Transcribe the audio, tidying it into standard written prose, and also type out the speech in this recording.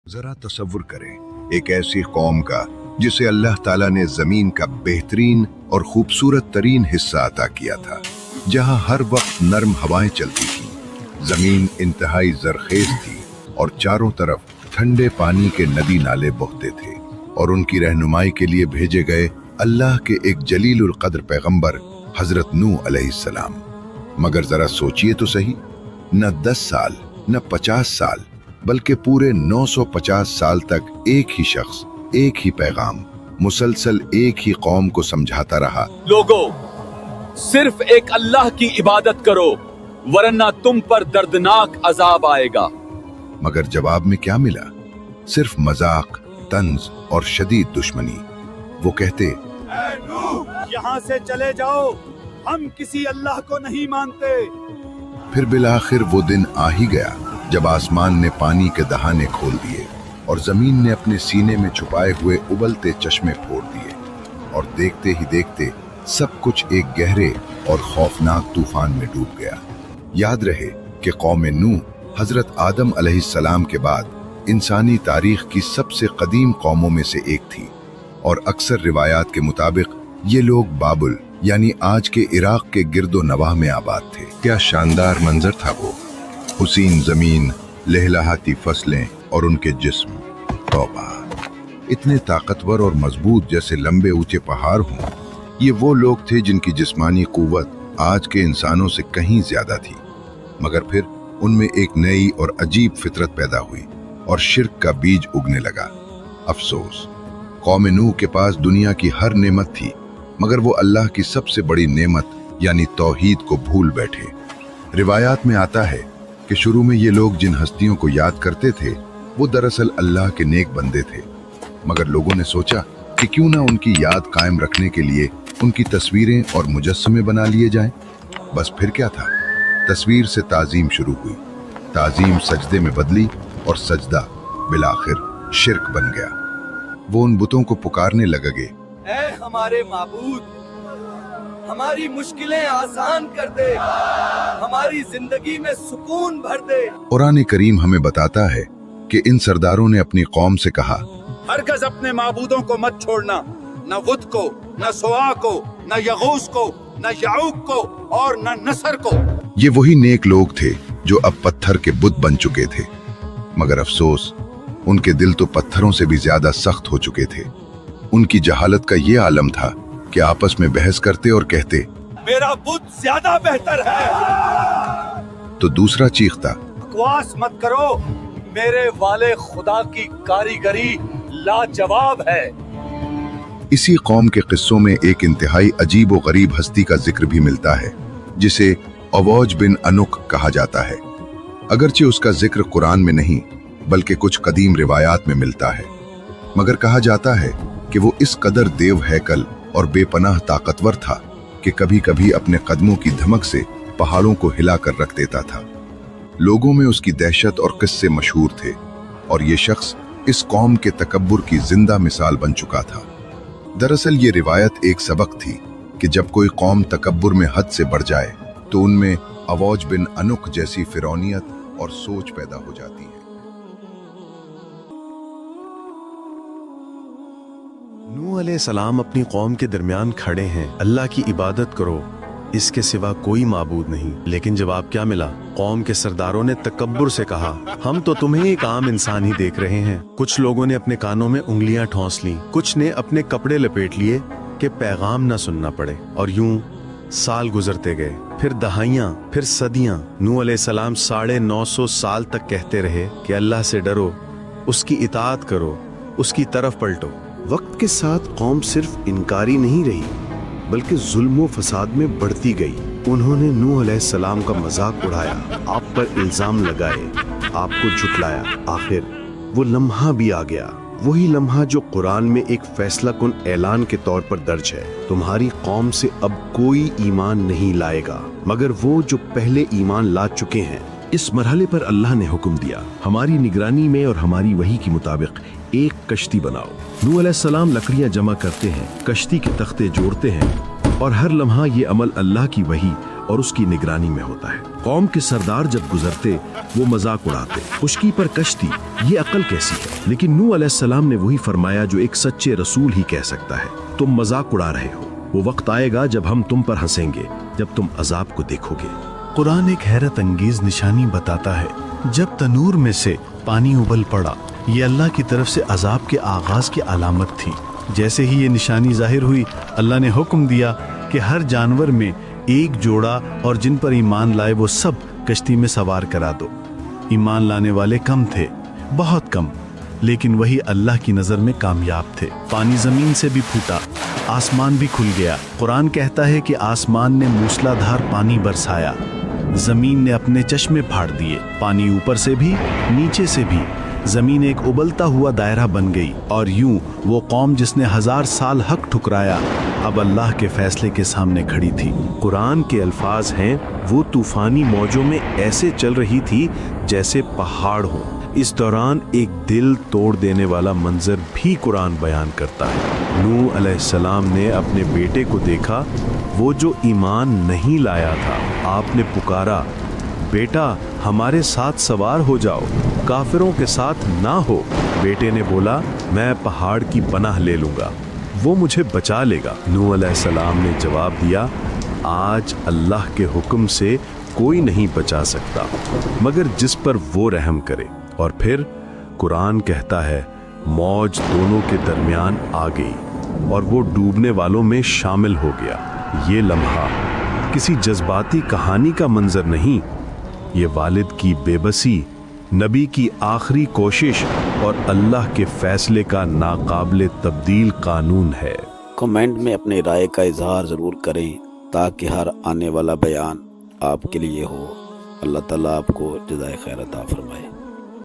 जरा तसव्वुर करें एक ऐसी कौम का जिसे अल्लाह ताला ने जमीन का बेहतरीन और खूबसूरत तरीन हिस्सा अता किया था, जहां हर वक्त नरम हवाएं चलती थीं। जमीन इंतहाई जरखेज थी और चारों तरफ ठंडे पानी के नदी नाले बहते थे और उनकी रहनुमाई के लिए भेजे गए अल्लाह के एक जलीलुल कद्र पैगंबर हजरत नूह अलैहिस्सलाम। मगर जरा सोचिए तो सही, न 10 साल न 50 साल बल्कि पूरे 950 साल तक एक ही शख्स, एक ही पैगाम मुसलसल एक ही कौम को समझाता रहा। लोगों, सिर्फ एक अल्लाह की इबादत करो वरना तुम पर दर्दनाक अजाब आएगा। मगर जवाब में क्या मिला? सिर्फ मजाक, तंज और शदीद दुश्मनी। वो कहते, यहाँ से चले जाओ, हम किसी अल्लाह को नहीं मानते। फिर बिलाखिर वो दिन आ ही गया जब आसमान ने पानी के दहाने खोल दिए और जमीन ने अपने सीने में छुपाए हुए उबलते चश्मे फोड़ दिए, और देखते ही देखते सब कुछ एक गहरे और खौफनाक तूफान में डूब गया। याद रहे कि कौम नूह हजरत आदम अलैहिस्सलाम के बाद इंसानी तारीख की सबसे कदीम कौमों में से एक थी, और अक्सर रिवायात के मुताबिक ये लोग बाबुल यानी आज के इराक के गिरदो नवाह में आबाद थे। क्या शानदार मंजर था वो! हुसीन जमीन, लहलहाती फसलें और उनके जिस्म, तौबा! इतने ताकतवर और मजबूत जैसे लंबे ऊंचे पहाड़ हों। ये वो लोग थे जिनकी जिस्मानी कुव्वत आज के इंसानों से कहीं ज्यादा थी, मगर फिर उनमें एक नई और अजीब फितरत पैदा हुई और शिर्क का बीज उगने लगा। अफसोस, कौम नूह के पास दुनिया की हर नेमत थी, मगर वो अल्लाह की सबसे बड़ी नेमत यानी तौहीद को भूल बैठे। रिवायात में आता है कि शुरू में ये लोग जिन हस्तियों को याद करते थे वो दरअसल अल्लाह के नेक बंदे थे, मगर लोगों ने सोचा कि क्यों ना उनकी याद कायम रखने के लिए उनकी तस्वीरें और मुजस्समे बना लिए जाएं। बस फिर क्या था, तस्वीर से ताजीम शुरू हुई, ताजीम सजदे में बदली और सजदा बिलाखिर शिर्क बन गया। वो उन बुतों को पुकारने लगे, ऐ हमारे माबूद, हमारी मुश्किलें आसान कर दे, हमारी जिंदगी में सुकून भर दे। कुरान करीम हमें बताता है कि इन सरदारों ने अपनी कौम से कहा, हरगज़ अपने माबूदों को मत छोड़ना, न वुद को, न सुआ को, न यगूस को, न याऊक को और न नसर को। ये वही नेक लोग थे जो अब पत्थर के बुत बन चुके थे, मगर अफसोस उनके दिल तो पत्थरों से भी ज्यादा सख्त हो चुके थे। उनकी जहालत का ये आलम था कि आपस में बहस करते और कहते, मेरा बुत ज्यादा बेहतर है। तो दूसरा चीखता, बकवास मत करो, मेरे वाले खुदा की कारीगरी लाजवाब है। इसी कौम के किस्सों में एक इंतहाई अजीब व गरीब हस्ती का जिक्र भी मिलता है, जिसे अवौज बिन अनुक कहा जाता है। अगरचे उसका जिक्र कुरान में नहीं बल्कि कुछ कदीम रिवायात में मिलता है, मगर कहा जाता है कि वो इस कदर देव हैकल और बेपनाह ताकतवर था कि कभी कभी अपने कदमों की धमक से पहाड़ों को हिला कर रख देता था। लोगों में उसकी दहशत और किस्से मशहूर थे, और ये शख्स इस कौम के तकब्बुर की जिंदा मिसाल बन चुका था। दरअसल ये रिवायत एक सबक थी कि जब कोई कौम तकब्बुर में हद से बढ़ जाए तो उनमें अवौज बिन अनुक जैसी फिरौनियत और सोच पैदा हो जाती है। नूह अलैहिस्सलाम अपनी कौम के दरमियान खड़े हैं, अल्लाह की इबादत करो, इसके सिवा कोई माबूद नहीं। लेकिन जवाब क्या मिला? कौम के सरदारों ने तकब्बुर से कहा, हम तो तुम्हें एक आम इंसान ही देख रहे हैं। कुछ लोगों ने अपने कानों में उंगलियां ठोंस लीं, कुछ ने अपने कपड़े लपेट लिए कि पैगाम न सुनना पड़े, और यूं साल गुजरते गए, फिर दहाइयां, फिर सदियां। नूह अलैहिस्सलाम 950 साल तक कहते रहे कि अल्लाह से डरो, उसकी इताअत करो, उसकी तरफ पलटो। वक्त के साथ कौम सिर्फ इनकारी नहीं रही बल्कि जुल्म व फसाद में बढ़ती गई। उन्होंने नूह अलैहिस्सलाम का मजाक उड़ाया, आप पर इल्जाम लगाए, आपको झुटलाया। आखिर वो लम्हा भी आ गया, वही लम्हा जो कुरान में एक फैसला कुन ऐलान के तौर पर दर्ज है, तुम्हारी कौम से अब कोई ईमान नहीं लाएगा मगर वो जो पहले ईमान ला चुके हैं। इस मरहले पर अल्लाह ने हुक्म दिया, हमारी निगरानी में और हमारी वही के मुताबिक एक कश्ती बनाओ। नूह अलैहिस्सलाम लकड़ियां जमा करते हैं, कश्ती के तख्ते जोड़ते हैं, और हर लम्हा ये अमल अल्लाह की वही اور اس کی نگرانی میں ہوتا ہے۔ قوم کے سردار جب گزرتے وہ مذاق اڑاتے، خشکی پر کشتی، یہ عقل کیسی ہے؟ لیکن نوح علیہ السلام نے وہی فرمایا جو ایک سچے رسول ہی کہہ سکتا ہے، تم مذاق اڑا رہے ہو، وہ وقت آئے گا جب ہم تم پر ہنسیں گے جب تم عذاب کو دیکھو گے۔ قرآن ایک حیرت انگیز نشانی بتاتا ہے۔ جب تنور میں سے پانی ابل پڑا، یہ اللہ کی طرف سے عذاب کے آغاز کی علامت تھی۔ جیسے ہی یہ نشانی ظاہر ہوئی، اللہ نے حکم دیا کہ ہر جانور میں ایک جوڑا اور جن پر ایمان لائے وہ سب کشتی میں سوار کرا دو۔ ایمان لانے والے کم تھے، بہت کم، لیکن وہی اللہ کی نظر میں کامیاب تھے۔ پانی زمین سے بھی پھوٹا، آسمان بھی کھل گیا۔ قرآن کہتا ہے کہ آسمان نے موسلا دھار پانی برسایا، زمین نے اپنے چشمے پھاڑ دیے، پانی اوپر سے بھی نیچے سے بھی، زمین ایک ابلتا ہوا دائرہ بن گئی، اور یوں وہ قوم جس نے 1000 سال حق ٹھکرایا اب اللہ کے فیصلے کے سامنے کھڑی تھی۔ قرآن کے الفاظ ہیں، وہ طوفانی موجوں میں ایسے چل رہی تھی جیسے پہاڑ ہو۔ اس دوران ایک دل توڑ دینے والا منظر بھی قرآن بیان کرتا ہے۔ نوح علیہ السلام نے اپنے بیٹے کو دیکھا، وہ جو ایمان نہیں لایا تھا۔ آپ نے پکارا، بیٹا ہمارے ساتھ سوار ہو جاؤ، کافروں کے ساتھ نہ ہو۔ بیٹے نے بولا، میں پہاڑ کی پناہ لے لوں گا، وہ مجھے بچا لے گا۔ نوح علیہ السلام نے جواب دیا، آج اللہ کے حکم سے کوئی نہیں بچا سکتا مگر جس پر وہ رحم کرے۔ اور پھر قرآن کہتا ہے، موج دونوں کے درمیان آ گئی اور وہ ڈوبنے والوں میں شامل ہو گیا۔ یہ لمحہ کسی جذباتی کہانی کا منظر نہیں، یہ والد کی بے بسی، نبی کی آخری کوشش اور اللہ کے فیصلے کا ناقابل تبدیل قانون ہے۔ کمنٹ میں اپنی رائے کا اظہار ضرور کریں تاکہ ہر آنے والا بیان آپ کے لیے ہو۔ اللہ تعالیٰ آپ کو جزائے خیر عطا فرمائے۔